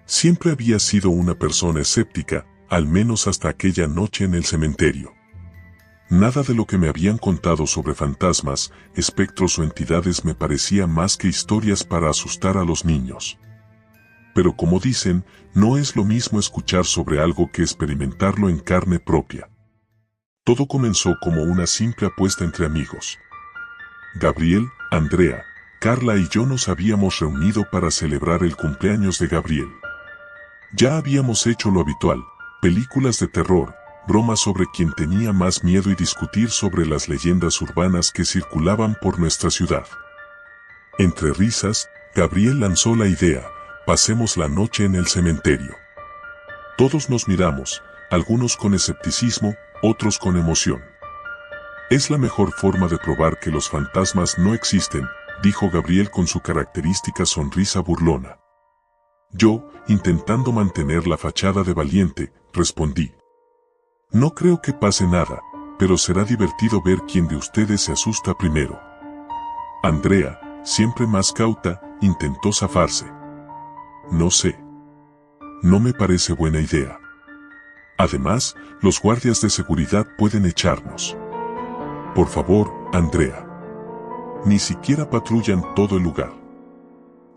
Siempre había sido una persona escéptica, al menos hasta aquella noche en el cementerio. Nada de lo que me habían contado sobre fantasmas, espectros o entidades me parecía más que historias para asustar a los niños. Pero como dicen, no es lo mismo escuchar sobre algo que experimentarlo en carne propia. Todo comenzó como una simple apuesta entre amigos. Gabriel, Andrea, Carla y yo nos habíamos reunido para celebrar el cumpleaños de Gabriel. Ya habíamos hecho lo habitual, películas de terror, bromas sobre quién tenía más miedo y discutir sobre las leyendas urbanas que circulaban por nuestra ciudad. Entre risas, Gabriel lanzó la idea: pasemos la noche en el cementerio. Todos nos miramos, algunos con escepticismo, otros con emoción. Es la mejor forma de probar que los fantasmas no existen, dijo Gabriel con su característica sonrisa burlona. Yo, intentando mantener la fachada de valiente, respondí: no creo que pase nada, pero será divertido ver quién de ustedes se asusta primero. Andrea, siempre más cauta, intentó zafarse. No sé. No me parece buena idea. Además, los guardias de seguridad pueden echarnos. Por favor, Andrea. Ni siquiera patrullan todo el lugar.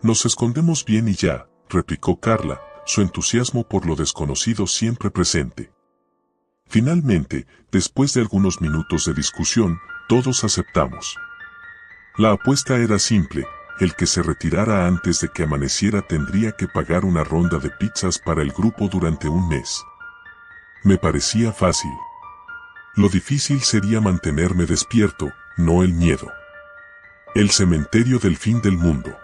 Nos escondemos bien y ya, replicó Carla, su entusiasmo por lo desconocido siempre presente. Finalmente, después de algunos minutos de discusión, todos aceptamos. La apuesta era simple: el que se retirara antes de que amaneciera tendría que pagar una ronda de pizzas para el grupo durante un mes. Me parecía fácil. Lo difícil sería mantenerme despierto, no el miedo. El cementerio del fin del mundo.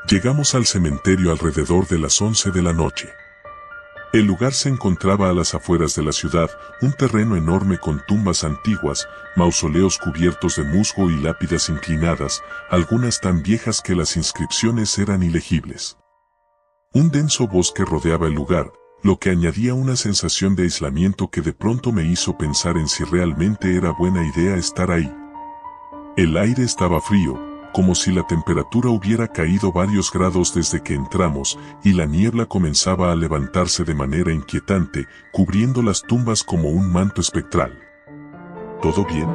Llegamos al cementerio alrededor de las 11 de la noche. El lugar se encontraba a las afueras de la ciudad, un terreno enorme con tumbas antiguas, mausoleos cubiertos de musgo y lápidas inclinadas, algunas tan viejas que las inscripciones eran ilegibles. Un denso bosque rodeaba el lugar, lo que añadía una sensación de aislamiento que de pronto me hizo pensar en si realmente era buena idea estar ahí. El aire estaba frío, como si la temperatura hubiera caído varios grados desde que entramos, y la niebla comenzaba a levantarse de manera inquietante, cubriendo las tumbas como un manto espectral. ¿Todo bien?,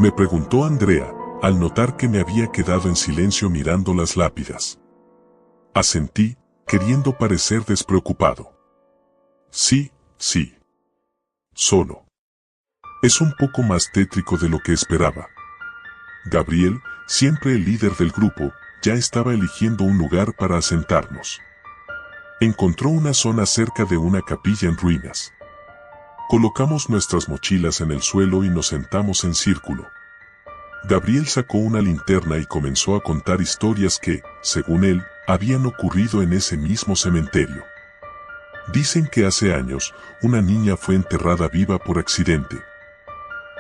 me preguntó Andrea, al notar que me había quedado en silencio mirando las lápidas. Asentí, queriendo parecer despreocupado. Sí. Solo. Es un poco más tétrico de lo que esperaba. Gabriel, siempre el líder del grupo, ya estaba eligiendo un lugar para asentarnos. Encontró una zona cerca de una capilla en ruinas. Colocamos nuestras mochilas en el suelo y nos sentamos en círculo. Gabriel sacó una linterna y comenzó a contar historias que, según él, habían ocurrido en ese mismo cementerio. Dicen que hace años, una niña fue enterrada viva por accidente.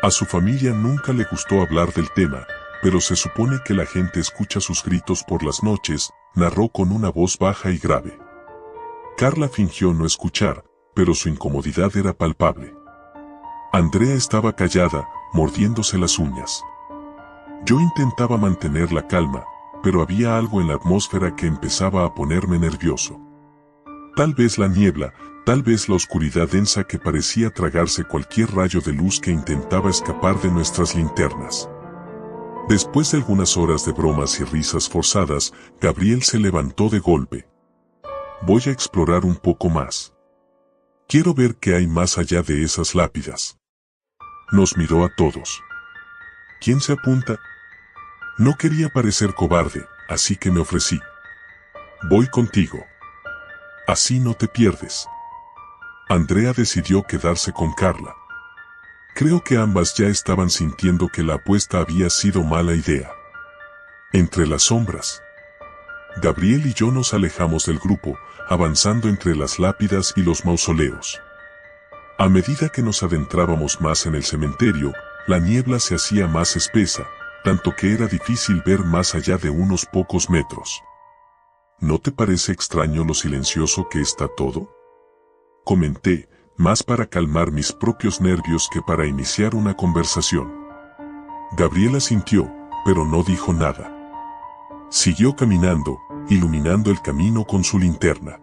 A su familia nunca le gustó hablar del tema, pero se supone que la gente escucha sus gritos por las noches, narró con una voz baja y grave. Carla fingió no escuchar, pero su incomodidad era palpable. Andrea estaba callada, mordiéndose las uñas. Yo intentaba mantener la calma, pero había algo en la atmósfera que empezaba a ponerme nervioso. Tal vez la niebla, tal vez la oscuridad densa que parecía tragarse cualquier rayo de luz que intentaba escapar de nuestras linternas. Después de algunas horas de bromas y risas forzadas, Gabriel se levantó de golpe. Voy a explorar un poco más. Quiero ver qué hay más allá de esas lápidas. Nos miró a todos. ¿Quién se apunta? No quería parecer cobarde, así que me ofrecí. Voy contigo. Así no te pierdes. Andrea decidió quedarse con Carla. Creo que ambas ya estaban sintiendo que la apuesta había sido mala idea. Entre las sombras, Gabriel y yo nos alejamos del grupo, avanzando entre las lápidas y los mausoleos. A medida que nos adentrábamos más en el cementerio, la niebla se hacía más espesa, tanto que era difícil ver más allá de unos pocos metros. ¿No te parece extraño lo silencioso que está todo?, comenté, más para calmar mis propios nervios que para iniciar una conversación. Gabriel asintió, pero no dijo nada. Siguió caminando, iluminando el camino con su linterna.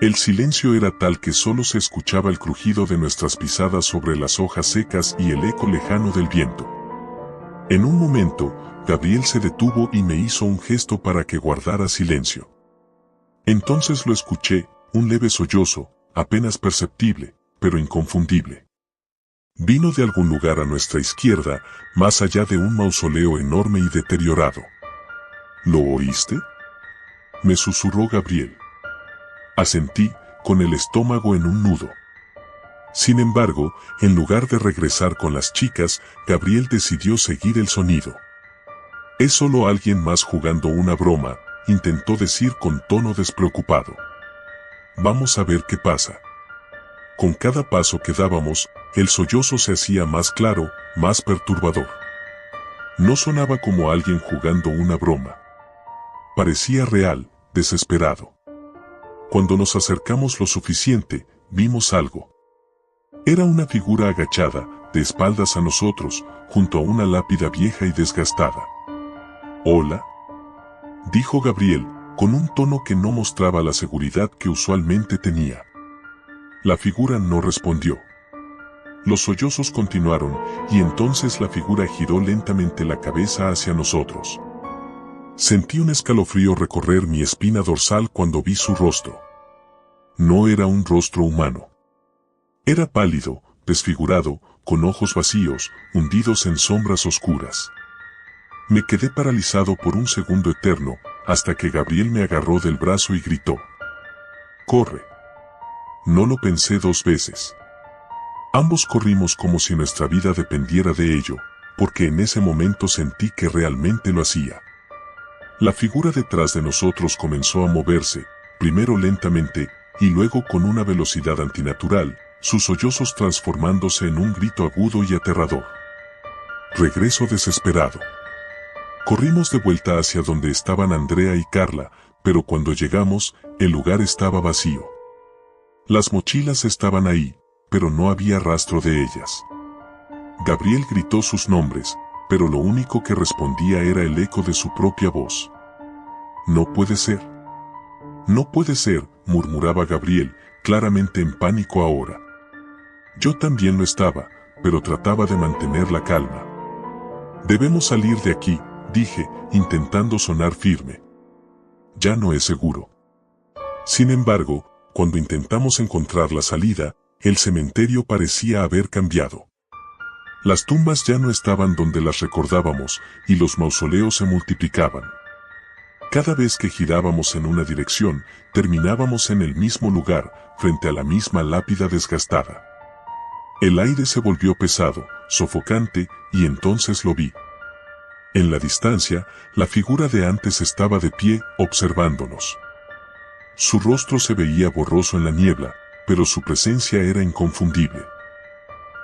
El silencio era tal que solo se escuchaba el crujido de nuestras pisadas sobre las hojas secas y el eco lejano del viento. En un momento, Gabriel se detuvo y me hizo un gesto para que guardara silencio. Entonces lo escuché, un leve sollozo, apenas perceptible, pero inconfundible. Vino de algún lugar a nuestra izquierda, más allá de un mausoleo enorme y deteriorado. ¿Lo oíste?, me susurró Gabriel. Asentí, con el estómago en un nudo. Sin embargo, en lugar de regresar con las chicas, Gabriel decidió seguir el sonido. «Es solo alguien más jugando una broma», intentó decir con tono despreocupado. «Vamos a ver qué pasa». Con cada paso que dábamos, el sollozo se hacía más claro, más perturbador. No sonaba como alguien jugando una broma. Parecía real, desesperado. Cuando nos acercamos lo suficiente, vimos algo. Era una figura agachada, de espaldas a nosotros, junto a una lápida vieja y desgastada. «Hola», dijo Gabriel, con un tono que no mostraba la seguridad que usualmente tenía. La figura no respondió. Los sollozos continuaron, y entonces la figura giró lentamente la cabeza hacia nosotros. Sentí un escalofrío recorrer mi espina dorsal cuando vi su rostro. No era un rostro humano. Era pálido, desfigurado, con ojos vacíos, hundidos en sombras oscuras. Me quedé paralizado por un segundo eterno, hasta que Gabriel me agarró del brazo y gritó: «¡Corre!». No lo pensé dos veces. Ambos corrimos como si nuestra vida dependiera de ello, porque en ese momento sentí que realmente lo hacía. La figura detrás de nosotros comenzó a moverse, primero lentamente, y luego con una velocidad antinatural, sus sollozos transformándose en un grito agudo y aterrador. Regreso desesperado. Corrimos de vuelta hacia donde estaban Andrea y Carla, pero cuando llegamos, el lugar estaba vacío. Las mochilas estaban ahí, pero no había rastro de ellas. Gabriel gritó sus nombres, pero lo único que respondía era el eco de su propia voz. «No puede ser. No puede ser», murmuraba Gabriel, claramente en pánico ahora. Yo también lo estaba, pero trataba de mantener la calma. «Debemos salir de aquí», dije, intentando sonar firme. «Ya no es seguro». Sin embargo, cuando intentamos encontrar la salida, el cementerio parecía haber cambiado. Las tumbas ya no estaban donde las recordábamos, y los mausoleos se multiplicaban. Cada vez que girábamos en una dirección, terminábamos en el mismo lugar, frente a la misma lápida desgastada. El aire se volvió pesado, sofocante, y entonces lo vi. En la distancia, la figura de antes estaba de pie, observándonos. Su rostro se veía borroso en la niebla, pero su presencia era inconfundible.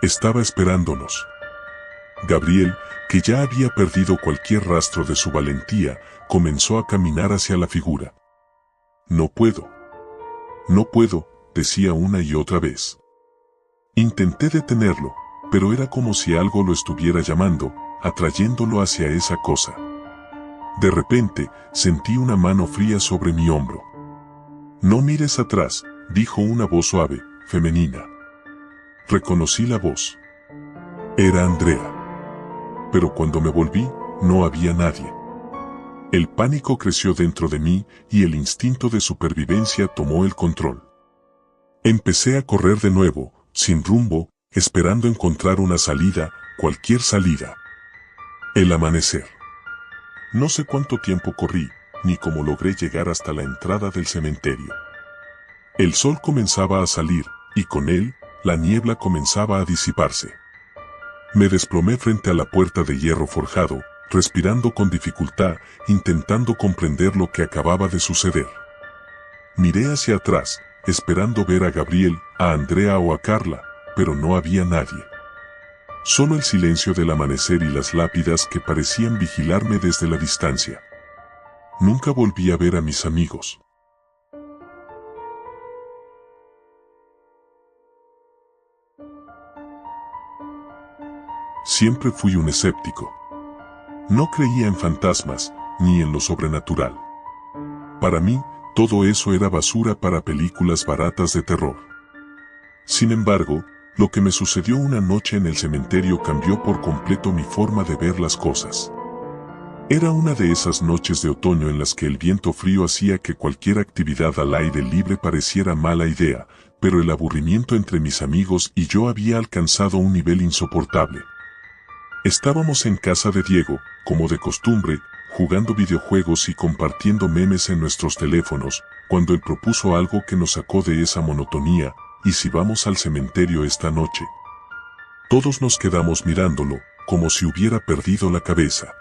Estaba esperándonos. Gabriel, que ya había perdido cualquier rastro de su valentía, comenzó a caminar hacia la figura. «No puedo. No puedo», decía una y otra vez. Intenté detenerlo, pero era como si algo lo estuviera llamando, atrayéndolo hacia esa cosa. De repente, sentí una mano fría sobre mi hombro. «No mires atrás», dijo una voz suave, femenina. Reconocí la voz. Era Andrea. Pero cuando me volví, no había nadie. El pánico creció dentro de mí y el instinto de supervivencia tomó el control. Empecé a correr de nuevo, sin rumbo, esperando encontrar una salida, cualquier salida. El amanecer. No sé cuánto tiempo corrí, ni cómo logré llegar hasta la entrada del cementerio. El sol comenzaba a salir, y con él, la niebla comenzaba a disiparse. Me desplomé frente a la puerta de hierro forjado, respirando con dificultad, intentando comprender lo que acababa de suceder. Miré hacia atrás, esperando ver a Gabriel, a Andrea o a Carla, pero no había nadie. Solo el silencio del amanecer y las lápidas que parecían vigilarme desde la distancia. Nunca volví a ver a mis amigos. Siempre fui un escéptico. No creía en fantasmas, ni en lo sobrenatural. Para mí, todo eso era basura para películas baratas de terror. Sin embargo, lo que me sucedió una noche en el cementerio cambió por completo mi forma de ver las cosas. Era una de esas noches de otoño en las que el viento frío hacía que cualquier actividad al aire libre pareciera mala idea, pero el aburrimiento entre mis amigos y yo había alcanzado un nivel insoportable. Estábamos en casa de Diego, como de costumbre, jugando videojuegos y compartiendo memes en nuestros teléfonos, cuando él propuso algo que nos sacó de esa monotonía: ¿y si vamos al cementerio esta noche? Todos nos quedamos mirándolo, como si hubiera perdido la cabeza.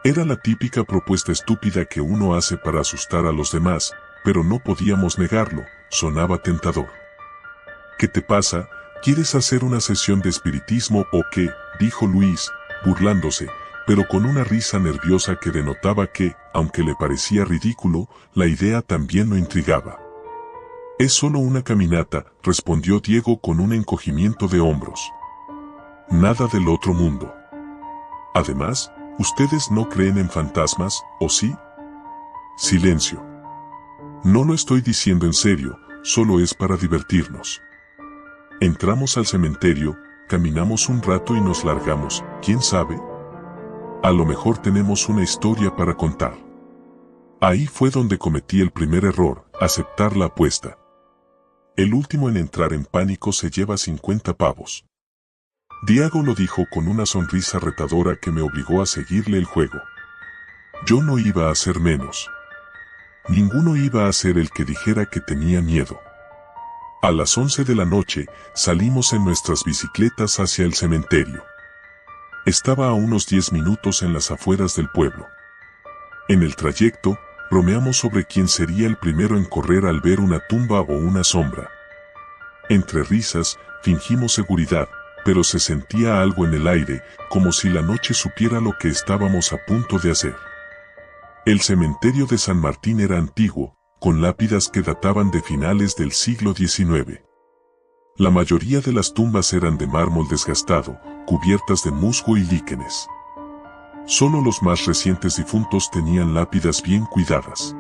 Era la típica propuesta estúpida que uno hace para asustar a los demás, pero no podíamos negarlo, sonaba tentador. ¿Qué te pasa? ¿Quieres hacer una sesión de espiritismo o qué?, dijo Luis, burlándose, pero con una risa nerviosa que denotaba que, aunque le parecía ridículo, la idea también lo intrigaba. Es solo una caminata, respondió Diego con un encogimiento de hombros. Nada del otro mundo. Además, ¿ustedes no creen en fantasmas, o sí? Silencio. No lo estoy diciendo en serio, solo es para divertirnos. Entramos al cementerio, caminamos un rato y nos largamos, ¿quién sabe? A lo mejor tenemos una historia para contar. Ahí fue donde cometí el primer error, aceptar la apuesta. El último en entrar en pánico se lleva 50 pavos. Diego lo dijo con una sonrisa retadora que me obligó a seguirle el juego. Yo no iba a hacer menos. Ninguno iba a ser el que dijera que tenía miedo. A las 11 de la noche, salimos en nuestras bicicletas hacia el cementerio. Estaba a unos 10 minutos en las afueras del pueblo. En el trayecto, bromeamos sobre quién sería el primero en correr al ver una tumba o una sombra. Entre risas, fingimos seguridad, pero se sentía algo en el aire, como si la noche supiera lo que estábamos a punto de hacer. El cementerio de San Martín era antiguo, con lápidas que databan de finales del siglo XIX. La mayoría de las tumbas eran de mármol desgastado, cubiertas de musgo y líquenes. Solo los más recientes difuntos tenían lápidas bien cuidadas.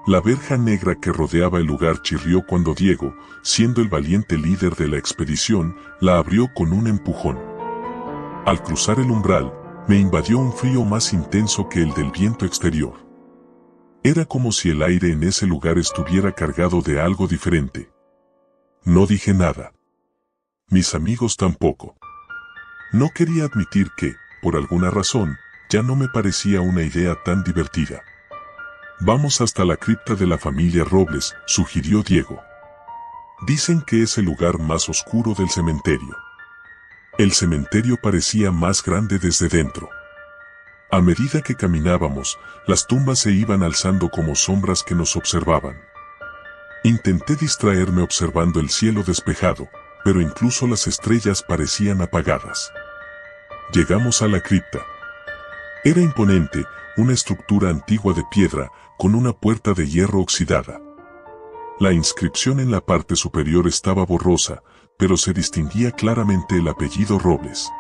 La verja negra que rodeaba el lugar chirrió cuando Diego, siendo el valiente líder de la expedición, la abrió con un empujón. Al cruzar el umbral, me invadió un frío más intenso que el del viento exterior. Era como si el aire en ese lugar estuviera cargado de algo diferente. No dije nada. Mis amigos tampoco. No quería admitir que, por alguna razón, ya no me parecía una idea tan divertida. Vamos hasta la cripta de la familia Robles, sugirió Diego. Dicen que es el lugar más oscuro del cementerio. El cementerio parecía más grande desde dentro. A medida que caminábamos, las tumbas se iban alzando como sombras que nos observaban. Intenté distraerme observando el cielo despejado, pero incluso las estrellas parecían apagadas. Llegamos a la cripta. Era imponente, una estructura antigua de piedra, con una puerta de hierro oxidada. La inscripción en la parte superior estaba borrosa, pero se distinguía claramente el apellido Robles.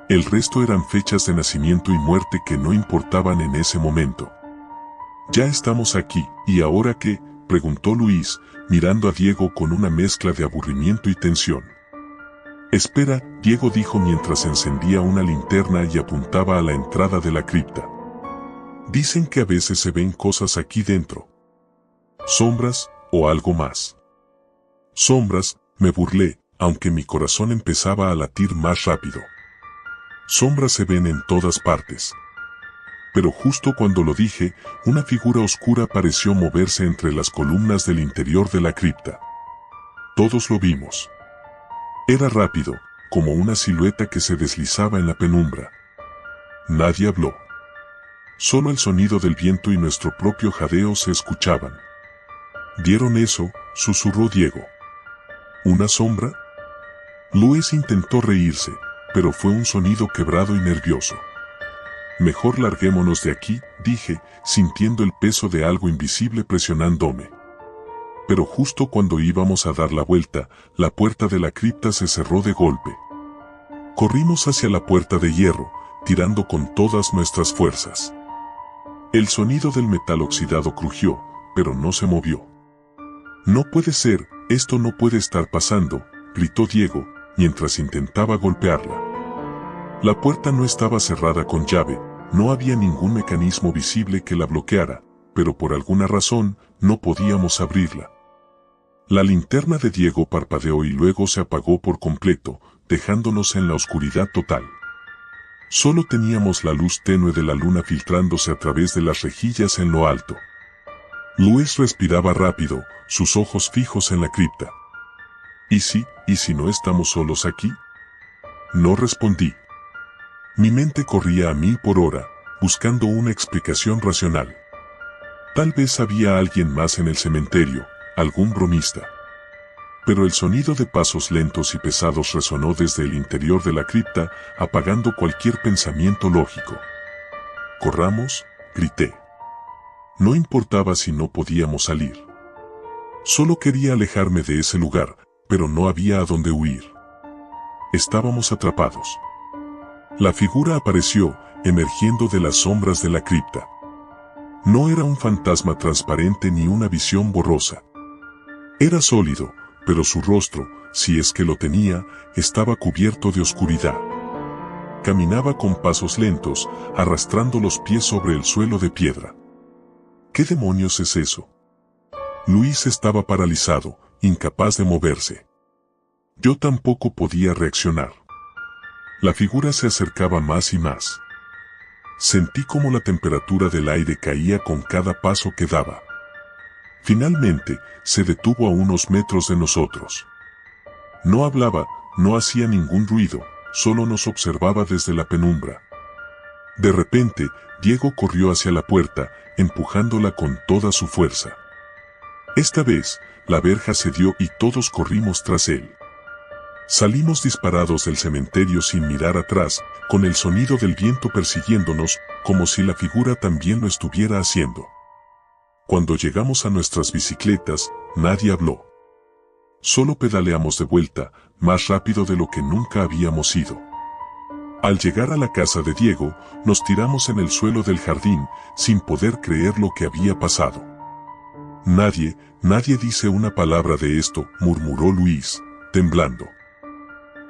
El resto eran fechas de nacimiento y muerte que no importaban en ese momento. «Ya estamos aquí, ¿y ahora qué?», preguntó Luis, mirando a Diego con una mezcla de aburrimiento y tensión. «Espera», Diego dijo mientras encendía una linterna y apuntaba a la entrada de la cripta. «Dicen que a veces se ven cosas aquí dentro. Sombras, o algo más». «Sombras», me burlé, aunque mi corazón empezaba a latir más rápido. «Sombras se ven en todas partes». Pero justo cuando lo dije, una figura oscura pareció moverse entre las columnas del interior de la cripta. Todos lo vimos. Era rápido, como una silueta que se deslizaba en la penumbra. Nadie habló. Solo el sonido del viento y nuestro propio jadeo se escuchaban. «¿Vieron eso?», susurró Diego. «¿Una sombra?». Luis intentó reírse, pero fue un sonido quebrado y nervioso. «Mejor larguémonos de aquí», dije, sintiendo el peso de algo invisible presionándome. Pero justo cuando íbamos a dar la vuelta, la puerta de la cripta se cerró de golpe. Corrimos hacia la puerta de hierro, tirando con todas nuestras fuerzas. El sonido del metal oxidado crujió, pero no se movió. No puede ser, esto no puede estar pasando, gritó Diego, mientras intentaba golpearla. La puerta no estaba cerrada con llave, no había ningún mecanismo visible que la bloqueara, pero por alguna razón, no podíamos abrirla. La linterna de Diego parpadeó y luego se apagó por completo, dejándonos en la oscuridad total. Solo teníamos la luz tenue de la luna filtrándose a través de las rejillas en lo alto. Luis respiraba rápido, sus ojos fijos en la cripta. ¿Y si no estamos solos aquí? No respondí. Mi mente corría a 1000 por hora, buscando una explicación racional. Tal vez había alguien más en el cementerio, algún bromista. Pero el sonido de pasos lentos y pesados resonó desde el interior de la cripta, apagando cualquier pensamiento lógico. «Corramos», grité. No importaba si no podíamos salir. Solo quería alejarme de ese lugar, pero no había a dónde huir. Estábamos atrapados. La figura apareció, emergiendo de las sombras de la cripta. No era un fantasma transparente ni una visión borrosa. Era sólido, pero su rostro, si es que lo tenía, estaba cubierto de oscuridad. Caminaba con pasos lentos, arrastrando los pies sobre el suelo de piedra. ¿Qué demonios es eso? Luis estaba paralizado, incapaz de moverse. Yo tampoco podía reaccionar. La figura se acercaba más y más. Sentí como la temperatura del aire caía con cada paso que daba. Finalmente, se detuvo a unos metros de nosotros. No hablaba, no hacía ningún ruido, solo nos observaba desde la penumbra. De repente, Diego corrió hacia la puerta, empujándola con toda su fuerza. Esta vez, la verja cedió y todos corrimos tras él. Salimos disparados del cementerio sin mirar atrás, con el sonido del viento persiguiéndonos, como si la figura también lo estuviera haciendo. Cuando llegamos a nuestras bicicletas, nadie habló. Solo pedaleamos de vuelta, más rápido de lo que nunca habíamos ido. Al llegar a la casa de Diego, nos tiramos en el suelo del jardín, sin poder creer lo que había pasado. Nadie dice una palabra de esto, murmuró Luis, temblando.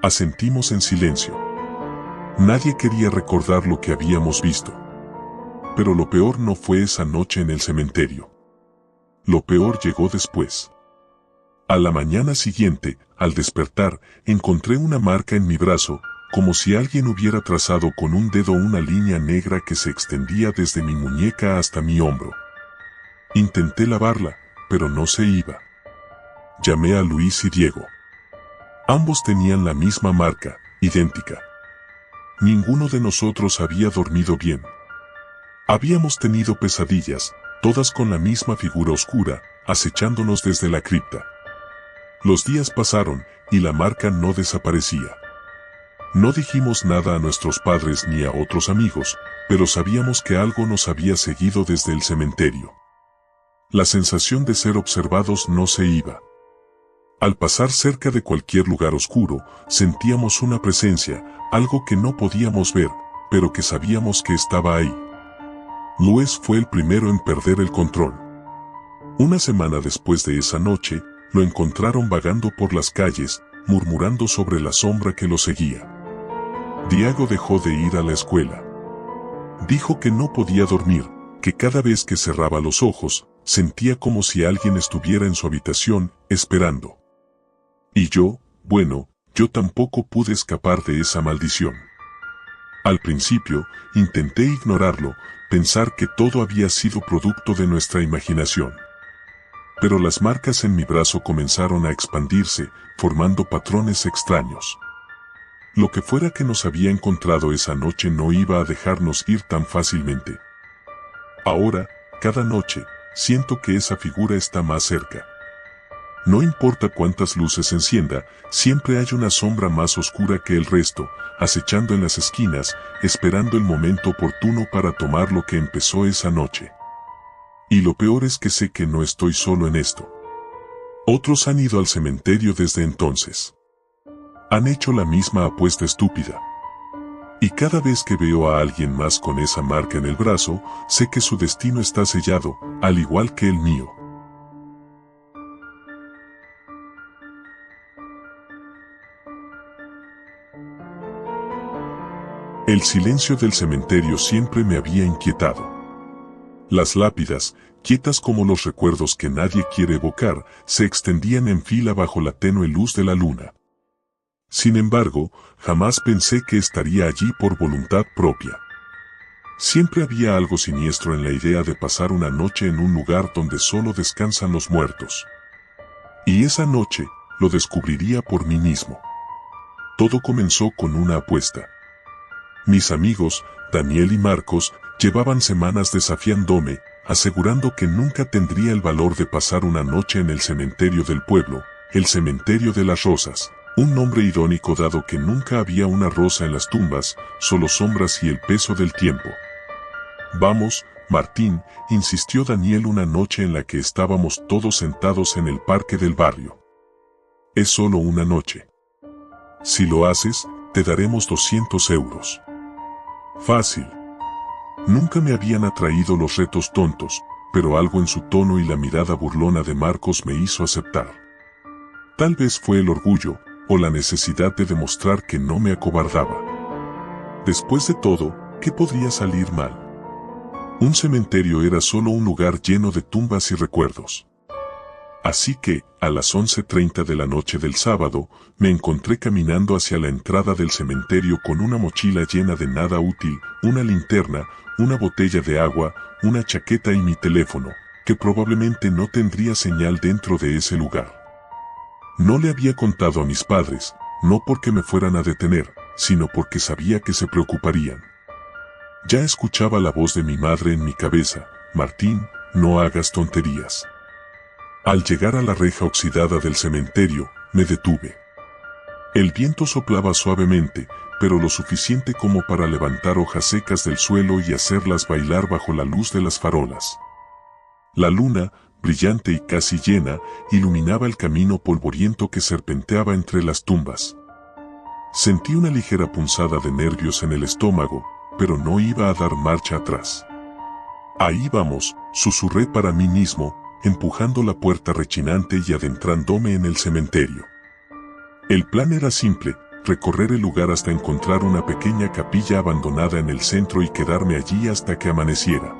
Asentimos en silencio. Nadie quería recordar lo que habíamos visto. Pero lo peor no fue esa noche en el cementerio. Lo peor llegó después. A la mañana siguiente, al despertar, encontré una marca en mi brazo, como si alguien hubiera trazado con un dedo una línea negra que se extendía desde mi muñeca hasta mi hombro. Intenté lavarla, pero no se iba. Llamé a Luis y Diego. Ambos tenían la misma marca, idéntica. Ninguno de nosotros había dormido bien. Habíamos tenido pesadillas, todas con la misma figura oscura, acechándonos desde la cripta. Los días pasaron, y la marca no desaparecía. No dijimos nada a nuestros padres ni a otros amigos, pero sabíamos que algo nos había seguido desde el cementerio. La sensación de ser observados no se iba. Al pasar cerca de cualquier lugar oscuro, sentíamos una presencia, algo que no podíamos ver, pero que sabíamos que estaba ahí. Luis fue el primero en perder el control. Una semana después de esa noche, lo encontraron vagando por las calles, murmurando sobre la sombra que lo seguía. Diego dejó de ir a la escuela. Dijo que no podía dormir, que cada vez que cerraba los ojos, sentía como si alguien estuviera en su habitación, esperando. Y yo tampoco pude escapar de esa maldición. Al principio, intenté ignorarlo, pensar que todo había sido producto de nuestra imaginación. Pero las marcas en mi brazo comenzaron a expandirse, formando patrones extraños. Lo que fuera que nos había encontrado esa noche no iba a dejarnos ir tan fácilmente. Ahora, cada noche, siento que esa figura está más cerca. No importa cuántas luces encienda, siempre hay una sombra más oscura que el resto, acechando en las esquinas, esperando el momento oportuno para tomar lo que empezó esa noche. Y lo peor es que sé que no estoy solo en esto. Otros han ido al cementerio desde entonces. Han hecho la misma apuesta estúpida. Y cada vez que veo a alguien más con esa marca en el brazo, sé que su destino está sellado, al igual que el mío. El silencio del cementerio siempre me había inquietado. Las lápidas, quietas como los recuerdos que nadie quiere evocar, se extendían en fila bajo la tenue luz de la luna. Sin embargo, jamás pensé que estaría allí por voluntad propia. Siempre había algo siniestro en la idea de pasar una noche en un lugar donde solo descansan los muertos. Y esa noche, lo descubriría por mí mismo. Todo comenzó con una apuesta. Mis amigos, Daniel y Marcos, llevaban semanas desafiándome, asegurando que nunca tendría el valor de pasar una noche en el cementerio del pueblo, el cementerio de las rosas, un nombre irónico dado que nunca había una rosa en las tumbas, solo sombras y el peso del tiempo. Vamos, Martín, insistió Daniel una noche en la que estábamos todos sentados en el parque del barrio. Es solo una noche. Si lo haces, te daremos 200 euros. Fácil. Nunca me habían atraído los retos tontos, pero algo en su tono y la mirada burlona de Marcos me hizo aceptar. Tal vez fue el orgullo, o la necesidad de demostrar que no me acobardaba. Después de todo, ¿qué podría salir mal? Un cementerio era solo un lugar lleno de tumbas y recuerdos. Así que, a las 11:30 de la noche del sábado, me encontré caminando hacia la entrada del cementerio con una mochila llena de nada útil, una linterna, una botella de agua, una chaqueta y mi teléfono, que probablemente no tendría señal dentro de ese lugar. No le había contado a mis padres, no porque me fueran a detener, sino porque sabía que se preocuparían. Ya escuchaba la voz de mi madre en mi cabeza: Martín, no hagas tonterías. Al llegar a la reja oxidada del cementerio, me detuve. El viento soplaba suavemente, pero lo suficiente como para levantar hojas secas del suelo y hacerlas bailar bajo la luz de las farolas. La luna, brillante y casi llena, iluminaba el camino polvoriento que serpenteaba entre las tumbas. Sentí una ligera punzada de nervios en el estómago, pero no iba a dar marcha atrás. Ahí vamos, susurré para mí mismo, empujando la puerta rechinante y adentrándome en el cementerio. El plan era simple: recorrer el lugar hasta encontrar una pequeña capilla abandonada en el centro y quedarme allí hasta que amaneciera.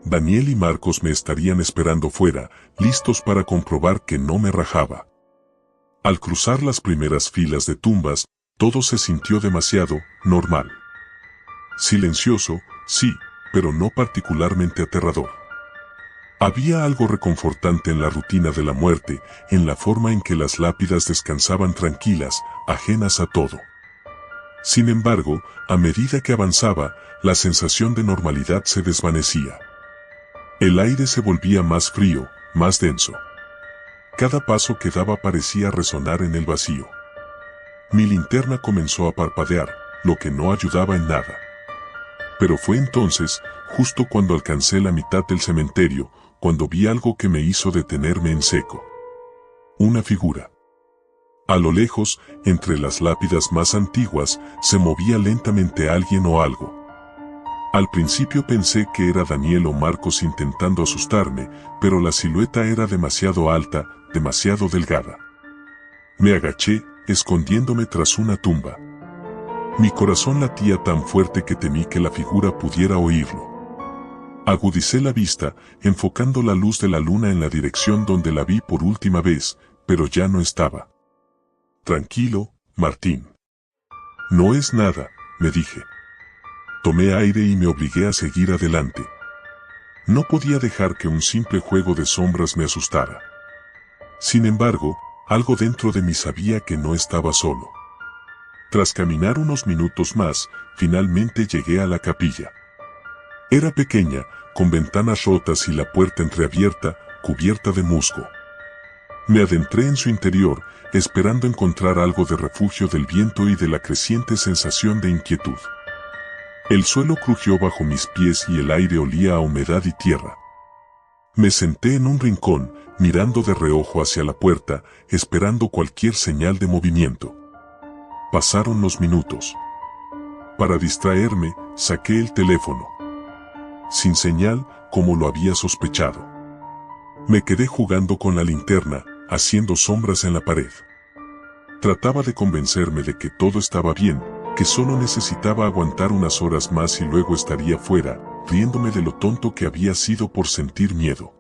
Daniel y Marcos me estarían esperando fuera, listos para comprobar que no me rajaba. Al cruzar las primeras filas de tumbas, todo se sintió demasiado normal. Silencioso, sí, pero no particularmente aterrador. Había algo reconfortante en la rutina de la muerte, en la forma en que las lápidas descansaban tranquilas, ajenas a todo. Sin embargo, a medida que avanzaba, la sensación de normalidad se desvanecía. El aire se volvía más frío, más denso. Cada paso que daba parecía resonar en el vacío. Mi linterna comenzó a parpadear, lo que no ayudaba en nada. Pero fue entonces, justo cuando alcancé la mitad del cementerio, cuando vi algo que me hizo detenerme en seco. Una figura. A lo lejos, entre las lápidas más antiguas, se movía lentamente alguien o algo. Al principio pensé que era Daniel o Marcos intentando asustarme, pero la silueta era demasiado alta, demasiado delgada. Me agaché, escondiéndome tras una tumba. Mi corazón latía tan fuerte que temí que la figura pudiera oírlo. Agudicé la vista, enfocando la luz de la luna en la dirección donde la vi por última vez, pero ya no estaba. Tranquilo, Martín. No es nada, me dije. Tomé aire y me obligué a seguir adelante. No podía dejar que un simple juego de sombras me asustara. Sin embargo, algo dentro de mí sabía que no estaba solo. Tras caminar unos minutos más, finalmente llegué a la capilla. Era pequeña, con ventanas rotas y la puerta entreabierta, cubierta de musgo. Me adentré en su interior, esperando encontrar algo de refugio del viento y de la creciente sensación de inquietud. El suelo crujió bajo mis pies y el aire olía a humedad y tierra. Me senté en un rincón, mirando de reojo hacia la puerta, esperando cualquier señal de movimiento. Pasaron los minutos. Para distraerme, saqué el teléfono. Sin señal, como lo había sospechado. Me quedé jugando con la linterna, haciendo sombras en la pared. Trataba de convencerme de que todo estaba bien, que solo necesitaba aguantar unas horas más y luego estaría fuera, riéndome de lo tonto que había sido por sentir miedo.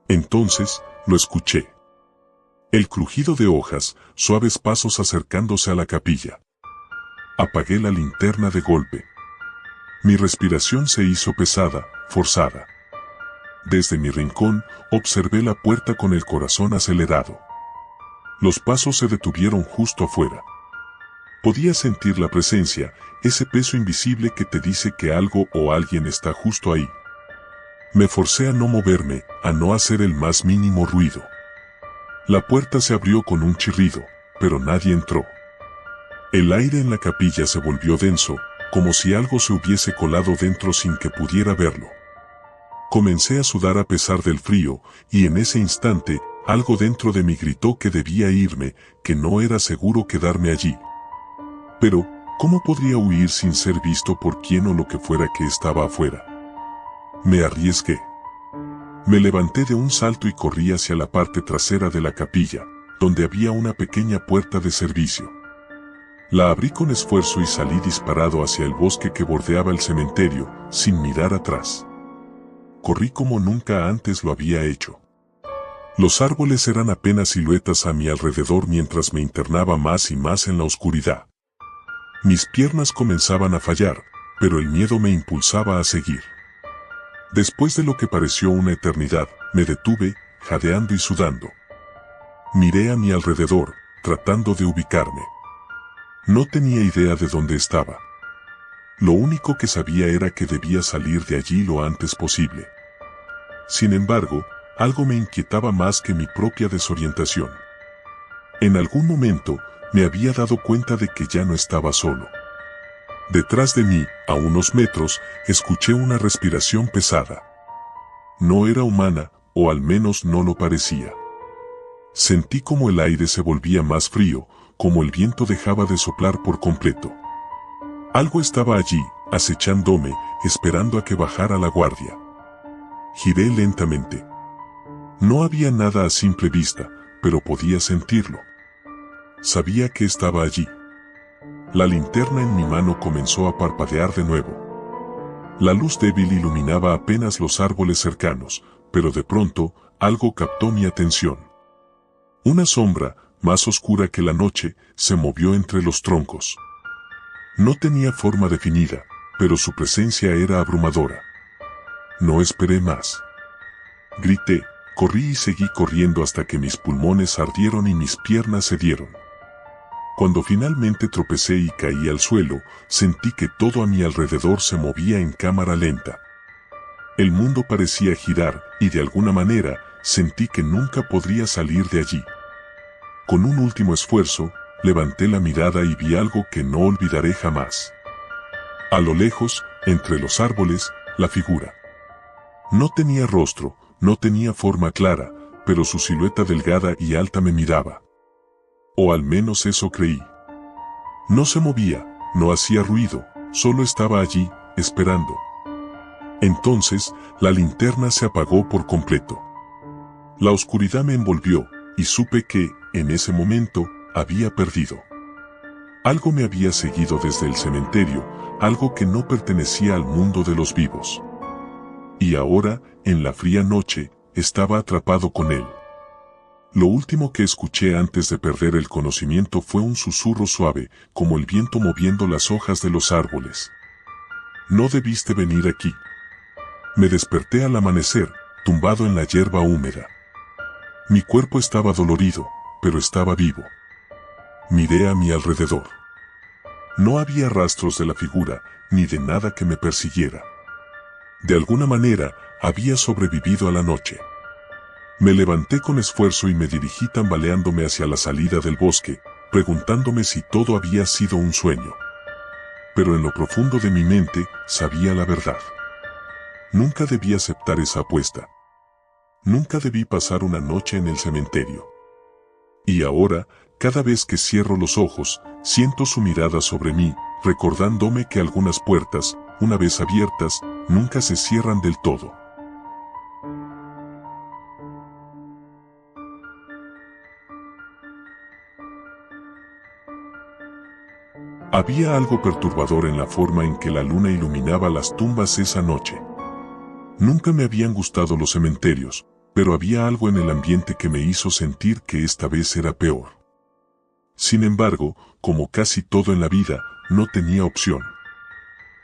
Entonces, lo escuché. El crujido de hojas, suaves pasos acercándose a la capilla. Apagué la linterna de golpe. Mi respiración se hizo pesada, forzada. Desde mi rincón, observé la puerta con el corazón acelerado. Los pasos se detuvieron justo afuera. Podía sentir la presencia, ese peso invisible que te dice que algo o alguien está justo ahí. Me forcé a no moverme, a no hacer el más mínimo ruido. La puerta se abrió con un chirrido, pero nadie entró. El aire en la capilla se volvió denso, como si algo se hubiese colado dentro sin que pudiera verlo. Comencé a sudar a pesar del frío, y en ese instante, algo dentro de mí gritó que debía irme, que no era seguro quedarme allí. Pero, ¿cómo podría huir sin ser visto por quien o lo que fuera que estaba afuera? Me arriesgué. Me levanté de un salto y corrí hacia la parte trasera de la capilla, donde había una pequeña puerta de servicio. La abrí con esfuerzo y salí disparado hacia el bosque que bordeaba el cementerio, sin mirar atrás. Corrí como nunca antes lo había hecho. Los árboles eran apenas siluetas a mi alrededor mientras me internaba más y más en la oscuridad. Mis piernas comenzaban a fallar, pero el miedo me impulsaba a seguir. Después de lo que pareció una eternidad, me detuve, jadeando y sudando. Miré a mi alrededor, tratando de ubicarme. No tenía idea de dónde estaba. Lo único que sabía era que debía salir de allí lo antes posible. Sin embargo, algo me inquietaba más que mi propia desorientación. En algún momento, me había dado cuenta de que ya no estaba solo. Detrás de mí, a unos metros, escuché una respiración pesada. No era humana, o al menos no lo parecía. Sentí como el aire se volvía más frío, como el viento dejaba de soplar por completo. Algo estaba allí, acechándome, esperando a que bajara la guardia. Giré lentamente. No había nada a simple vista, pero podía sentirlo. Sabía que estaba allí. La linterna en mi mano comenzó a parpadear de nuevo. La luz débil iluminaba apenas los árboles cercanos, pero de pronto, algo captó mi atención. Una sombra, más oscura que la noche, se movió entre los troncos. No tenía forma definida, pero su presencia era abrumadora. No esperé más. Grité, corrí y seguí corriendo hasta que mis pulmones ardieron y mis piernas cedieron. Cuando finalmente tropecé y caí al suelo, sentí que todo a mi alrededor se movía en cámara lenta. El mundo parecía girar, y de alguna manera, sentí que nunca podría salir de allí. Con un último esfuerzo, levanté la mirada y vi algo que no olvidaré jamás. A lo lejos, entre los árboles, la figura. No tenía rostro, no tenía forma clara, pero su silueta delgada y alta me miraba. O al menos eso creí. No se movía, no hacía ruido, solo estaba allí, esperando. Entonces, la linterna se apagó por completo. La oscuridad me envolvió, y supe que, en ese momento, había perdido. Algo me había seguido desde el cementerio, algo que no pertenecía al mundo de los vivos. Y ahora, en la fría noche, estaba atrapado con él. Lo último que escuché antes de perder el conocimiento fue un susurro suave, como el viento moviendo las hojas de los árboles. No debiste venir aquí. Me desperté al amanecer, tumbado en la hierba húmeda. Mi cuerpo estaba dolorido, pero estaba vivo. Miré a mi alrededor. No había rastros de la figura, ni de nada que me persiguiera. De alguna manera, había sobrevivido a la noche. Me levanté con esfuerzo y me dirigí tambaleándome hacia la salida del bosque, preguntándome si todo había sido un sueño. Pero en lo profundo de mi mente, sabía la verdad. Nunca debí aceptar esa apuesta. Nunca debí pasar una noche en el cementerio. Y ahora, cada vez que cierro los ojos, siento su mirada sobre mí, recordándome que algunas puertas, una vez abiertas, nunca se cierran del todo. Había algo perturbador en la forma en que la luna iluminaba las tumbas esa noche. Nunca me habían gustado los cementerios, pero había algo en el ambiente que me hizo sentir que esta vez era peor. Sin embargo, como casi todo en la vida, no tenía opción.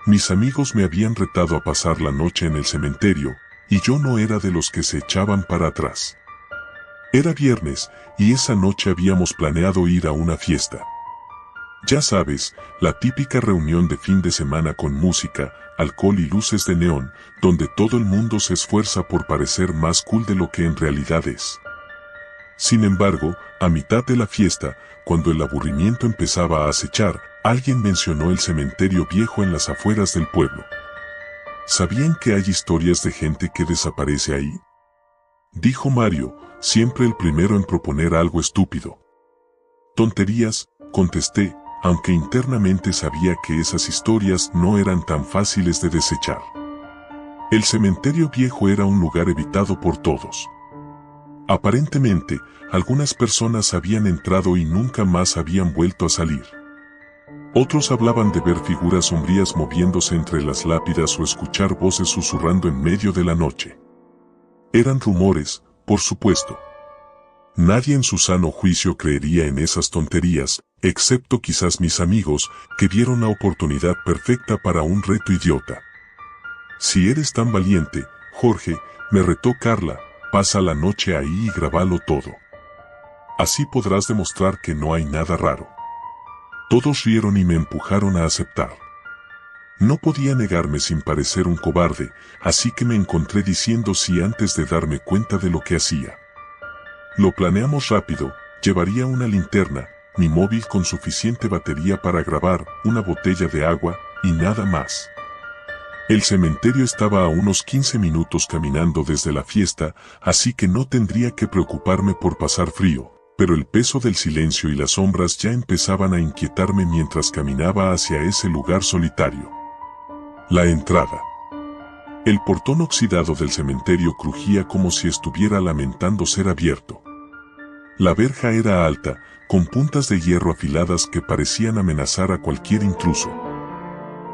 Mis amigos me habían retado a pasar la noche en el cementerio, y yo no era de los que se echaban para atrás. Era viernes, y esa noche habíamos planeado ir a una fiesta. Ya sabes, la típica reunión de fin de semana con música, alcohol y luces de neón, donde todo el mundo se esfuerza por parecer más cool de lo que en realidad es. Sin embargo, a mitad de la fiesta, cuando el aburrimiento empezaba a acechar, alguien mencionó el cementerio viejo en las afueras del pueblo. ¿Sabían que hay historias de gente que desaparece ahí? Dijo Mario, siempre el primero en proponer algo estúpido. Tonterías, contesté, aunque internamente sabía que esas historias no eran tan fáciles de desechar. El cementerio viejo era un lugar evitado por todos. Aparentemente, algunas personas habían entrado y nunca más habían vuelto a salir. Otros hablaban de ver figuras sombrías moviéndose entre las lápidas o escuchar voces susurrando en medio de la noche. Eran rumores, por supuesto. Nadie en su sano juicio creería en esas tonterías, excepto quizás mis amigos, que vieron la oportunidad perfecta para un reto idiota. Si eres tan valiente, Jorge, me retó Carla, pasa la noche ahí y grabalo todo. Así podrás demostrar que no hay nada raro. Todos rieron y me empujaron a aceptar. No podía negarme sin parecer un cobarde, así que me encontré diciendo sí antes de darme cuenta de lo que hacía. Lo planeamos rápido, llevaría una linterna, mi móvil con suficiente batería para grabar, una botella de agua, y nada más. El cementerio estaba a unos 15 minutos caminando desde la fiesta, así que no tendría que preocuparme por pasar frío, pero el peso del silencio y las sombras ya empezaban a inquietarme mientras caminaba hacia ese lugar solitario. La entrada. El portón oxidado del cementerio crujía como si estuviera lamentando ser abierto. La verja era alta, con puntas de hierro afiladas que parecían amenazar a cualquier intruso.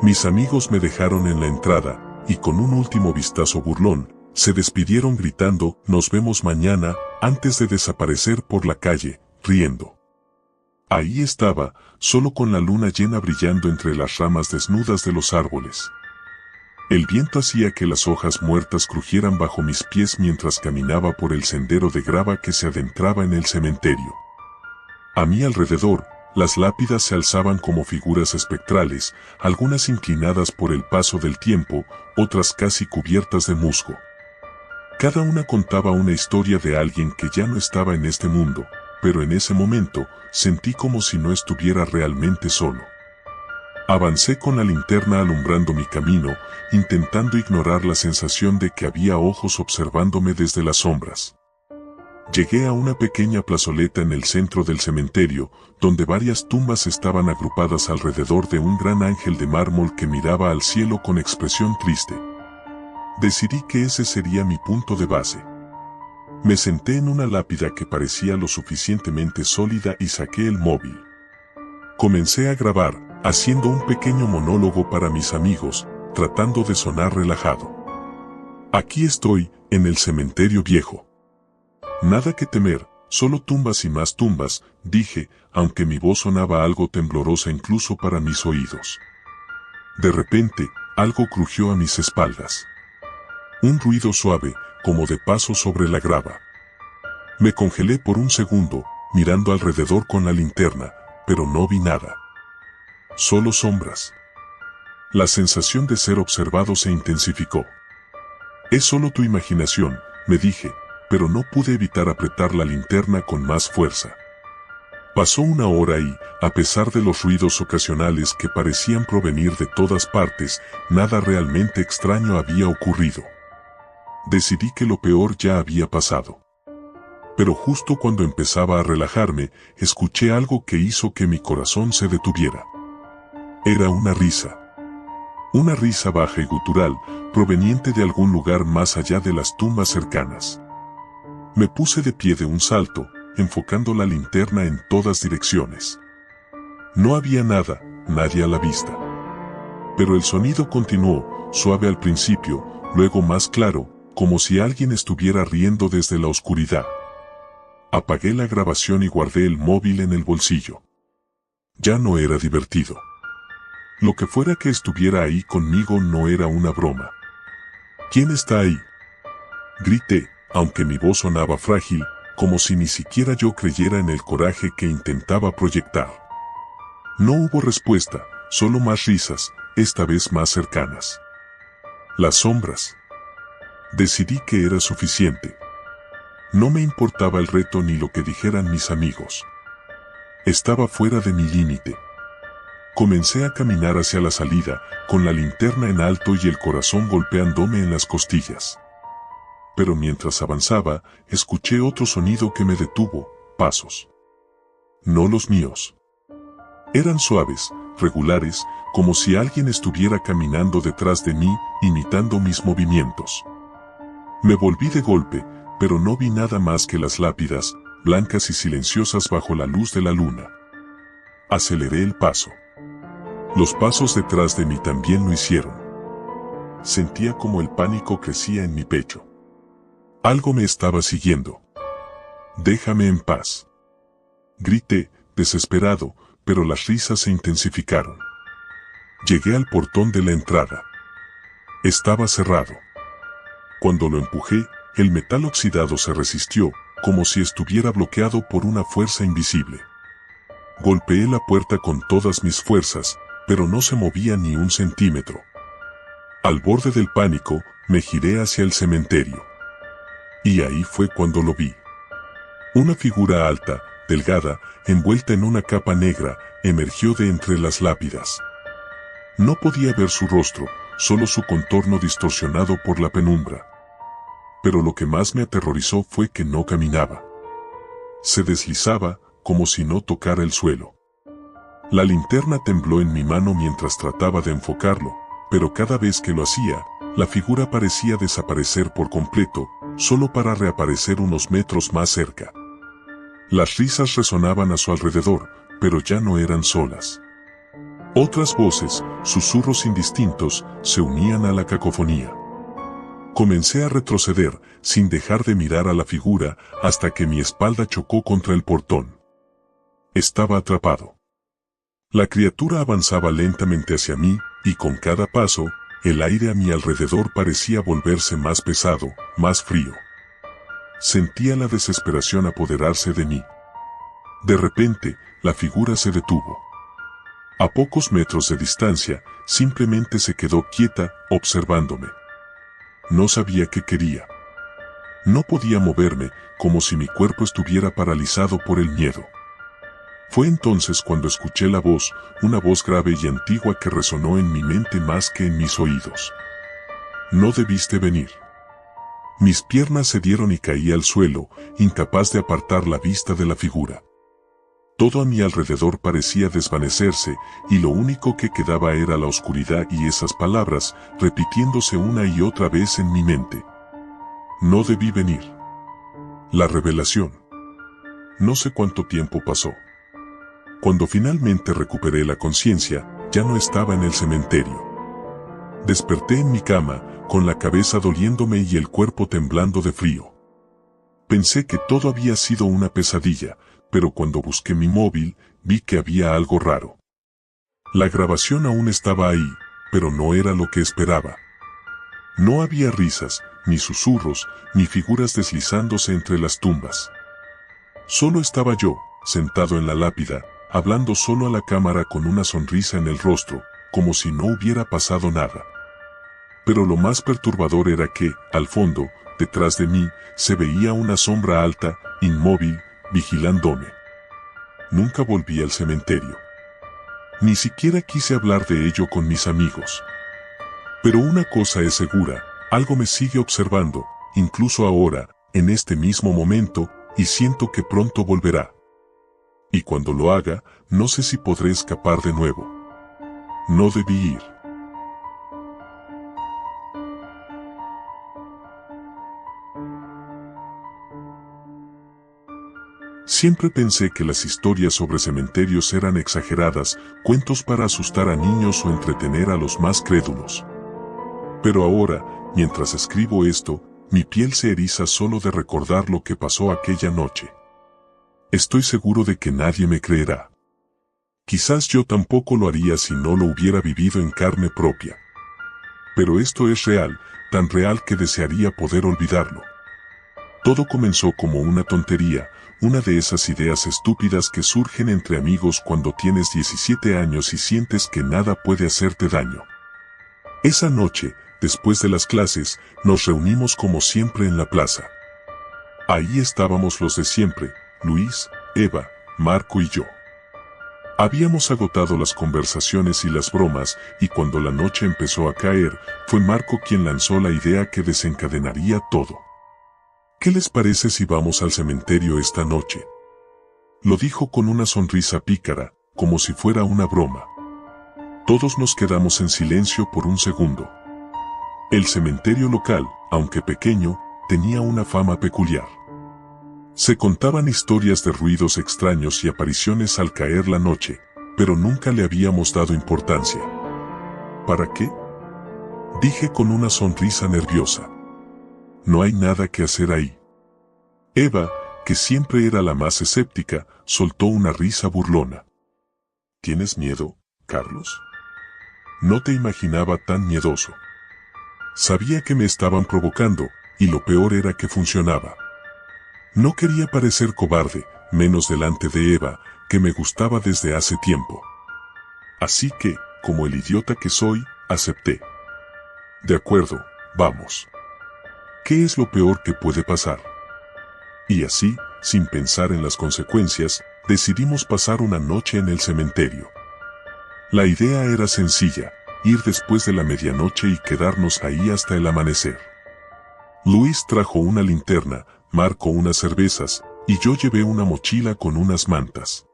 Mis amigos me dejaron en la entrada, y con un último vistazo burlón, se despidieron gritando, "Nos vemos mañana", antes de desaparecer por la calle, riendo. Ahí estaba, solo con la luna llena brillando entre las ramas desnudas de los árboles. El viento hacía que las hojas muertas crujieran bajo mis pies mientras caminaba por el sendero de grava que se adentraba en el cementerio. A mi alrededor, las lápidas se alzaban como figuras espectrales, algunas inclinadas por el paso del tiempo, otras casi cubiertas de musgo. Cada una contaba una historia de alguien que ya no estaba en este mundo, pero en ese momento, sentí como si no estuviera realmente solo. Avancé con la linterna alumbrando mi camino, intentando ignorar la sensación de que había ojos observándome desde las sombras. Llegué a una pequeña plazoleta en el centro del cementerio, donde varias tumbas estaban agrupadas alrededor de un gran ángel de mármol que miraba al cielo con expresión triste. Decidí que ese sería mi punto de base. Me senté en una lápida que parecía lo suficientemente sólida y saqué el móvil. Comencé a grabar, haciendo un pequeño monólogo para mis amigos, tratando de sonar relajado. Aquí estoy, en el cementerio viejo. Nada que temer, solo tumbas y más tumbas, dije, aunque mi voz sonaba algo temblorosa incluso para mis oídos. De repente, algo crujió a mis espaldas. Un ruido suave, como de paso sobre la grava. Me congelé por un segundo, mirando alrededor con la linterna, pero no vi nada. Solo sombras. La sensación de ser observado se intensificó. Es solo tu imaginación, me dije, pero no pude evitar apretar la linterna con más fuerza. Pasó una hora y, a pesar de los ruidos ocasionales que parecían provenir de todas partes, nada realmente extraño había ocurrido. Decidí que lo peor ya había pasado. Pero justo cuando empezaba a relajarme, escuché algo que hizo que mi corazón se detuviera. Era una risa. Una risa baja y gutural, proveniente de algún lugar más allá de las tumbas cercanas. Me puse de pie de un salto, enfocando la linterna en todas direcciones. No había nada, nadie a la vista. Pero el sonido continuó, suave al principio, luego más claro, como si alguien estuviera riendo desde la oscuridad. Apagué la grabación y guardé el móvil en el bolsillo. Ya no era divertido. Lo que fuera que estuviera ahí conmigo no era una broma. ¿Quién está ahí?, grité, aunque mi voz sonaba frágil, como si ni siquiera yo creyera en el coraje que intentaba proyectar. No hubo respuesta, solo más risas, esta vez más cercanas. Las sombras. Decidí que era suficiente. No me importaba el reto ni lo que dijeran mis amigos. Estaba fuera de mi límite. Comencé a caminar hacia la salida, con la linterna en alto y el corazón golpeándome en las costillas. Pero mientras avanzaba, escuché otro sonido que me detuvo: pasos. No los míos. Eran suaves, regulares, como si alguien estuviera caminando detrás de mí, imitando mis movimientos. Me volví de golpe, pero no vi nada más que las lápidas, blancas y silenciosas bajo la luz de la luna. Aceleré el paso. Los pasos detrás de mí también lo hicieron. Sentía como el pánico crecía en mi pecho. Algo me estaba siguiendo. «Déjame en paz», grité, desesperado, pero las risas se intensificaron. Llegué al portón de la entrada. Estaba cerrado. Cuando lo empujé, el metal oxidado se resistió, como si estuviera bloqueado por una fuerza invisible. Golpeé la puerta con todas mis fuerzas, pero no se movía ni un centímetro. Al borde del pánico, me giré hacia el cementerio. Y ahí fue cuando lo vi. Una figura alta, delgada, envuelta en una capa negra, emergió de entre las lápidas. No podía ver su rostro, solo su contorno distorsionado por la penumbra. Pero lo que más me aterrorizó fue que no caminaba. Se deslizaba, como si no tocara el suelo. La linterna tembló en mi mano mientras trataba de enfocarlo, pero cada vez que lo hacía, la figura parecía desaparecer por completo, solo para reaparecer unos metros más cerca. Las risas resonaban a su alrededor, pero ya no eran solas. Otras voces, susurros indistintos, se unían a la cacofonía. Comencé a retroceder, sin dejar de mirar a la figura, hasta que mi espalda chocó contra el portón. Estaba atrapado. La criatura avanzaba lentamente hacia mí, y con cada paso, el aire a mi alrededor parecía volverse más pesado, más frío. Sentía la desesperación apoderarse de mí. De repente, la figura se detuvo. A pocos metros de distancia, simplemente se quedó quieta, observándome. No sabía qué quería. No podía moverme, como si mi cuerpo estuviera paralizado por el miedo. Fue entonces cuando escuché la voz, una voz grave y antigua que resonó en mi mente más que en mis oídos. «No debiste venir». Mis piernas cedieron y caí al suelo, incapaz de apartar la vista de la figura. Todo a mi alrededor parecía desvanecerse, y lo único que quedaba era la oscuridad y esas palabras, repitiéndose una y otra vez en mi mente. No debí venir. La revelación. No sé cuánto tiempo pasó. Cuando finalmente recuperé la conciencia, ya no estaba en el cementerio. Desperté en mi cama, con la cabeza doliéndome y el cuerpo temblando de frío. Pensé que todo había sido una pesadilla, pero cuando busqué mi móvil, vi que había algo raro. La grabación aún estaba ahí, pero no era lo que esperaba. No había risas, ni susurros, ni figuras deslizándose entre las tumbas. Solo estaba yo, sentado en la lápida, hablando solo a la cámara con una sonrisa en el rostro, como si no hubiera pasado nada. Pero lo más perturbador era que, al fondo, detrás de mí, se veía una sombra alta, inmóvil, vigilándome. Nunca volví al cementerio. Ni siquiera quise hablar de ello con mis amigos. Pero una cosa es segura, algo me sigue observando, incluso ahora, en este mismo momento, y siento que pronto volverá. Y cuando lo haga, no sé si podré escapar de nuevo. No debí ir. Siempre pensé que las historias sobre cementerios eran exageradas, cuentos para asustar a niños o entretener a los más crédulos. Pero ahora, mientras escribo esto, mi piel se eriza solo de recordar lo que pasó aquella noche. Estoy seguro de que nadie me creerá. Quizás yo tampoco lo haría si no lo hubiera vivido en carne propia. Pero esto es real, tan real que desearía poder olvidarlo. Todo comenzó como una tontería, una de esas ideas estúpidas que surgen entre amigos cuando tienes 17 años y sientes que nada puede hacerte daño. Esa noche, después de las clases, nos reunimos como siempre en la plaza. Ahí estábamos los de siempre, Luis, Eva, Marco y yo. Habíamos agotado las conversaciones y las bromas, y cuando la noche empezó a caer, fue Marco quien lanzó la idea que desencadenaría todo. ¿Qué les parece si vamos al cementerio esta noche? Lo dijo con una sonrisa pícara, como si fuera una broma. Todos nos quedamos en silencio por un segundo. El cementerio local, aunque pequeño, tenía una fama peculiar. Se contaban historias de ruidos extraños y apariciones al caer la noche, pero nunca le habíamos dado importancia. ¿Para qué? Dije con una sonrisa nerviosa. No hay nada que hacer ahí. Eva, que siempre era la más escéptica, soltó una risa burlona. ¿Tienes miedo, Carlos? No te imaginaba tan miedoso. Sabía que me estaban provocando, y lo peor era que funcionaba. No quería parecer cobarde, menos delante de Eva, que me gustaba desde hace tiempo. Así que, como el idiota que soy, acepté. De acuerdo, vamos. ¿Qué es lo peor que puede pasar? Y así, sin pensar en las consecuencias, decidimos pasar una noche en el cementerio. La idea era sencilla, ir después de la medianoche y quedarnos ahí hasta el amanecer. Luis trajo una linterna, Marco unas cervezas, y yo llevé una mochila con unas mantas.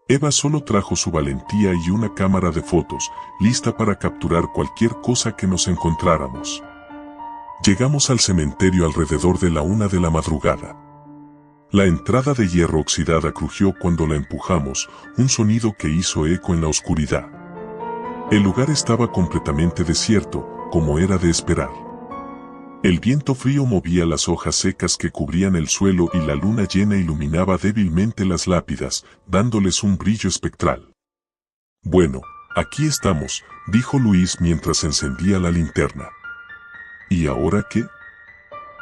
Eva solo trajo su valentía y una cámara de fotos, lista para capturar cualquier cosa que nos encontráramos. Llegamos al cementerio alrededor de la 1 de la madrugada. La entrada de hierro oxidada crujió cuando la empujamos, un sonido que hizo eco en la oscuridad. El lugar estaba completamente desierto, como era de esperar. El viento frío movía las hojas secas que cubrían el suelo y la luna llena iluminaba débilmente las lápidas, dándoles un brillo espectral. Bueno, aquí estamos, dijo Luis mientras encendía la linterna. ¿Y ahora qué?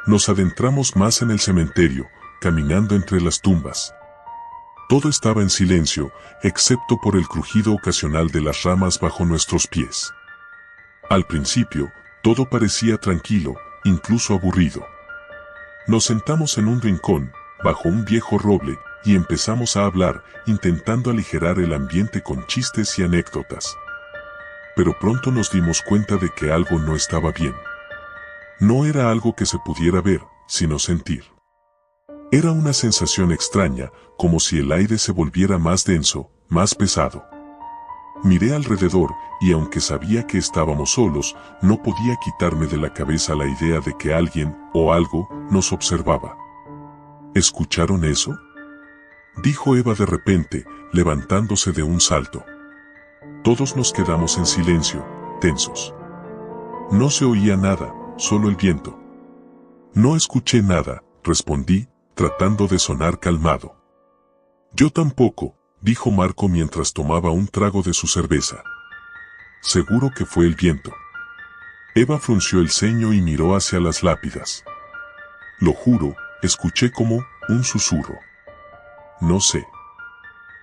Nos adentramos más en el cementerio, caminando entre las tumbas. Todo estaba en silencio, excepto por el crujido ocasional de las ramas bajo nuestros pies. Al principio, todo parecía tranquilo, incluso aburrido. Nos sentamos en un rincón, bajo un viejo roble, y empezamos a hablar, intentando aligerar el ambiente con chistes y anécdotas. Pero pronto nos dimos cuenta de que algo no estaba bien. No era algo que se pudiera ver, sino sentir. Era una sensación extraña, como si el aire se volviera más denso, más pesado. Miré alrededor, y aunque sabía que estábamos solos, no podía quitarme de la cabeza la idea de que alguien, o algo, nos observaba. ¿Escucharon eso?, dijo Eva de repente, levantándose de un salto. Todos nos quedamos en silencio, tensos. No se oía nada, solo el viento. No escuché nada, respondí, tratando de sonar calmado. Yo tampoco, dijo Marco mientras tomaba un trago de su cerveza. Seguro que fue el viento. Eva frunció el ceño y miró hacia las lápidas. Lo juro, escuché como un susurro. No sé.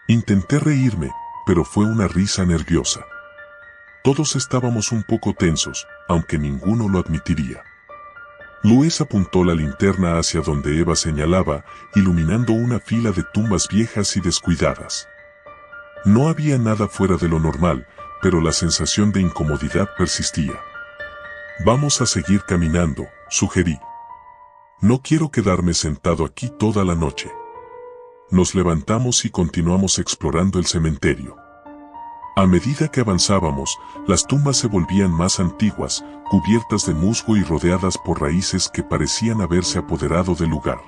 Intenté reírme, pero fue una risa nerviosa. Todos estábamos un poco tensos, aunque ninguno lo admitiría. Luis apuntó la linterna hacia donde Eva señalaba, iluminando una fila de tumbas viejas y descuidadas. No había nada fuera de lo normal, pero la sensación de incomodidad persistía. Vamos a seguir caminando, sugerí. No quiero quedarme sentado aquí toda la noche. Nos levantamos y continuamos explorando el cementerio. A medida que avanzábamos, las tumbas se volvían más antiguas, cubiertas de musgo y rodeadas por raíces que parecían haberse apoderado del lugar.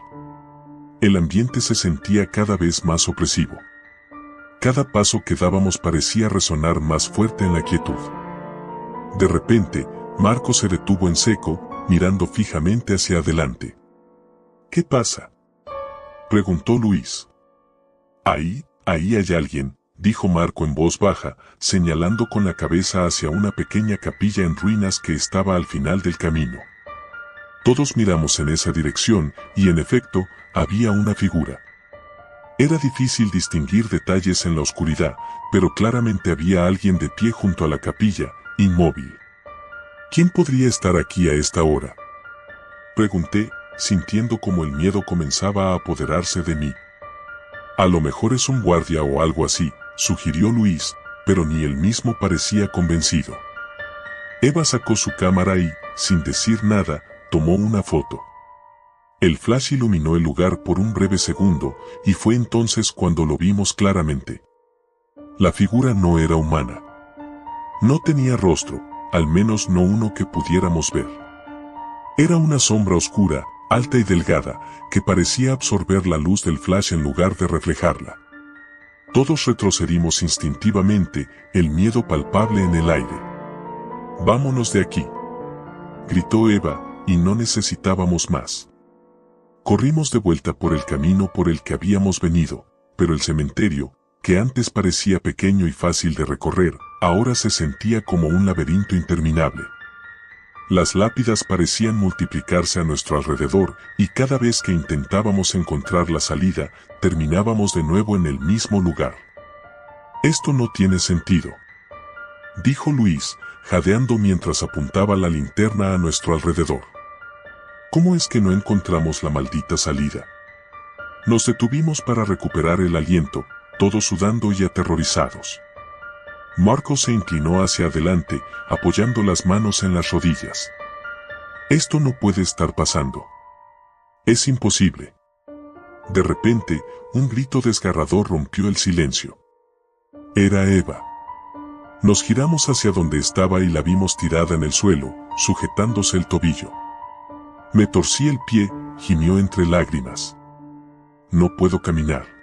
El ambiente se sentía cada vez más opresivo. Cada paso que dábamos parecía resonar más fuerte en la quietud. De repente, Marco se detuvo en seco, mirando fijamente hacia adelante. ¿Qué pasa?, preguntó Luis. Ahí hay alguien, dijo Marco en voz baja, señalando con la cabeza hacia una pequeña capilla en ruinas que estaba al final del camino. Todos miramos en esa dirección, y en efecto, había una figura. Era difícil distinguir detalles en la oscuridad, pero claramente había alguien de pie junto a la capilla, inmóvil. ¿Quién podría estar aquí a esta hora?, pregunté, sintiendo como el miedo comenzaba a apoderarse de mí. A lo mejor es un guardia o algo así, sugirió Luis, pero ni él mismo parecía convencido. Eva sacó su cámara y, sin decir nada, tomó una foto. El flash iluminó el lugar por un breve segundo, y fue entonces cuando lo vimos claramente. La figura no era humana. No tenía rostro, al menos no uno que pudiéramos ver. Era una sombra oscura, alta y delgada, que parecía absorber la luz del flash en lugar de reflejarla. Todos retrocedimos instintivamente, el miedo palpable en el aire. «Vámonos de aquí», gritó Eva, y no necesitábamos más. Corrimos de vuelta por el camino por el que habíamos venido, pero el cementerio, que antes parecía pequeño y fácil de recorrer, ahora se sentía como un laberinto interminable. Las lápidas parecían multiplicarse a nuestro alrededor, y cada vez que intentábamos encontrar la salida, terminábamos de nuevo en el mismo lugar. «Esto no tiene sentido», dijo Luis, jadeando mientras apuntaba la linterna a nuestro alrededor. «¿Cómo es que no encontramos la maldita salida?». Nos detuvimos para recuperar el aliento, todos sudando y aterrorizados. Marco se inclinó hacia adelante, apoyando las manos en las rodillas. «Esto no puede estar pasando. Es imposible». De repente, un grito desgarrador rompió el silencio. Era Eva. Nos giramos hacia donde estaba y la vimos tirada en el suelo, sujetándose el tobillo. «Me torcí el pie», gimió entre lágrimas. «No puedo caminar».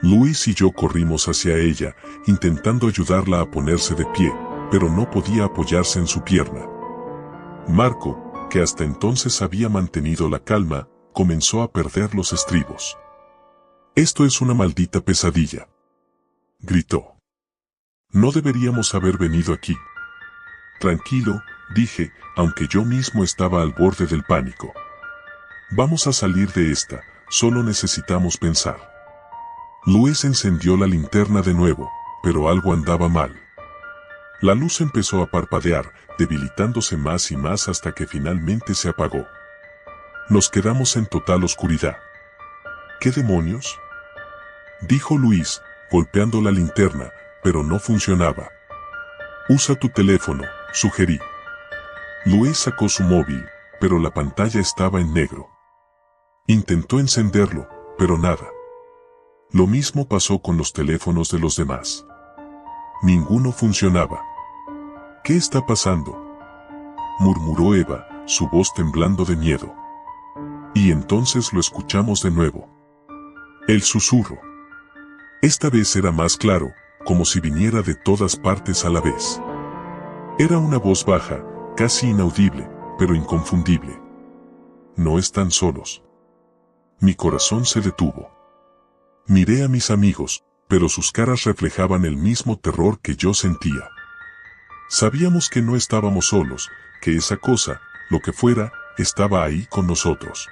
Luis y yo corrimos hacia ella, intentando ayudarla a ponerse de pie, pero no podía apoyarse en su pierna. Marco, que hasta entonces había mantenido la calma, comenzó a perder los estribos. «Esto es una maldita pesadilla», gritó. «No deberíamos haber venido aquí». «Tranquilo», dije, aunque yo mismo estaba al borde del pánico. «Vamos a salir de esta, solo necesitamos pensar». Luis encendió la linterna de nuevo, pero algo andaba mal. La luz empezó a parpadear, debilitándose más y más hasta que finalmente se apagó. Nos quedamos en total oscuridad. «¿Qué demonios?», dijo Luis, golpeando la linterna, pero no funcionaba. «Usa tu teléfono», sugerí. Luis sacó su móvil, pero la pantalla estaba en negro. Intentó encenderlo, pero nada. Lo mismo pasó con los teléfonos de los demás. Ninguno funcionaba. «¿Qué está pasando?», murmuró Eva, su voz temblando de miedo. Y entonces lo escuchamos de nuevo. El susurro. Esta vez era más claro, como si viniera de todas partes a la vez. Era una voz baja, casi inaudible, pero inconfundible. «No están solos». Mi corazón se detuvo. Miré a mis amigos, pero sus caras reflejaban el mismo terror que yo sentía. Sabíamos que no estábamos solos, que esa cosa, lo que fuera, estaba ahí con nosotros.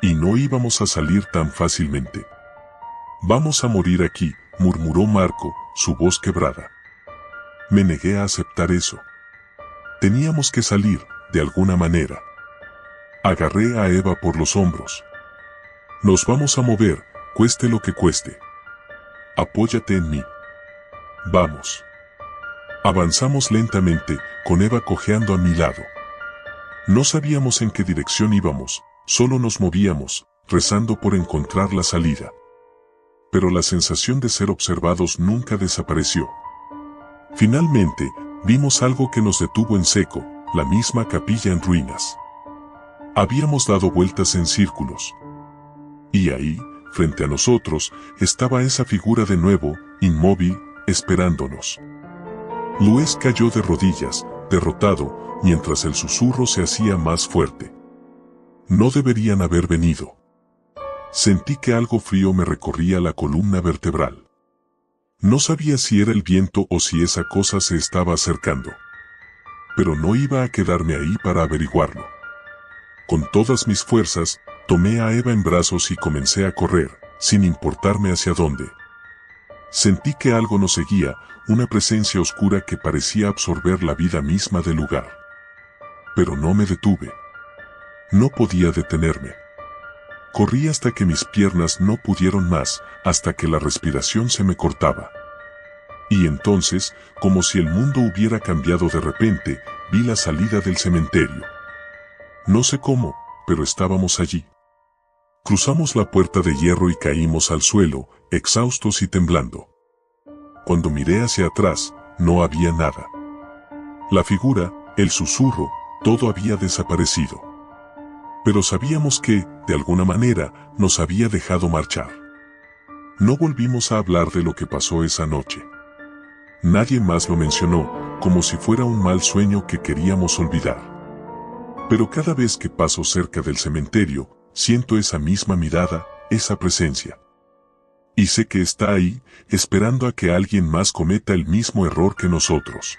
Y no íbamos a salir tan fácilmente. «Vamos a morir aquí», murmuró Marco, su voz quebrada. Me negué a aceptar eso. Teníamos que salir, de alguna manera. Agarré a Eva por los hombros. «Nos vamos a mover, cueste lo que cueste. Apóyate en mí. Vamos». Avanzamos lentamente, con Eva cojeando a mi lado. No sabíamos en qué dirección íbamos, solo nos movíamos, rezando por encontrar la salida. Pero la sensación de ser observados nunca desapareció. Finalmente, vimos algo que nos detuvo en seco, la misma capilla en ruinas. Habíamos dado vueltas en círculos. Y ahí, frente a nosotros, estaba esa figura de nuevo, inmóvil, esperándonos. Luis cayó de rodillas, derrotado, mientras el susurro se hacía más fuerte. No deberían haber venido. Sentí que algo frío me recorría la columna vertebral. No sabía si era el viento o si esa cosa se estaba acercando. Pero no iba a quedarme ahí para averiguarlo. Con todas mis fuerzas, tomé a Eva en brazos y comencé a correr, sin importarme hacia dónde. Sentí que algo nos seguía, una presencia oscura que parecía absorber la vida misma del lugar. Pero no me detuve. No podía detenerme. Corrí hasta que mis piernas no pudieron más, hasta que la respiración se me cortaba. Y entonces, como si el mundo hubiera cambiado de repente, vi la salida del cementerio. No sé cómo, pero estábamos allí. Cruzamos la puerta de hierro y caímos al suelo, exhaustos y temblando. Cuando miré hacia atrás, no había nada. La figura, el susurro, todo había desaparecido. Pero sabíamos que, de alguna manera, nos había dejado marchar. No volvimos a hablar de lo que pasó esa noche. Nadie más lo mencionó, como si fuera un mal sueño que queríamos olvidar. Pero cada vez que paso cerca del cementerio, siento esa misma mirada, esa presencia. Y sé que está ahí, esperando a que alguien más cometa el mismo error que nosotros.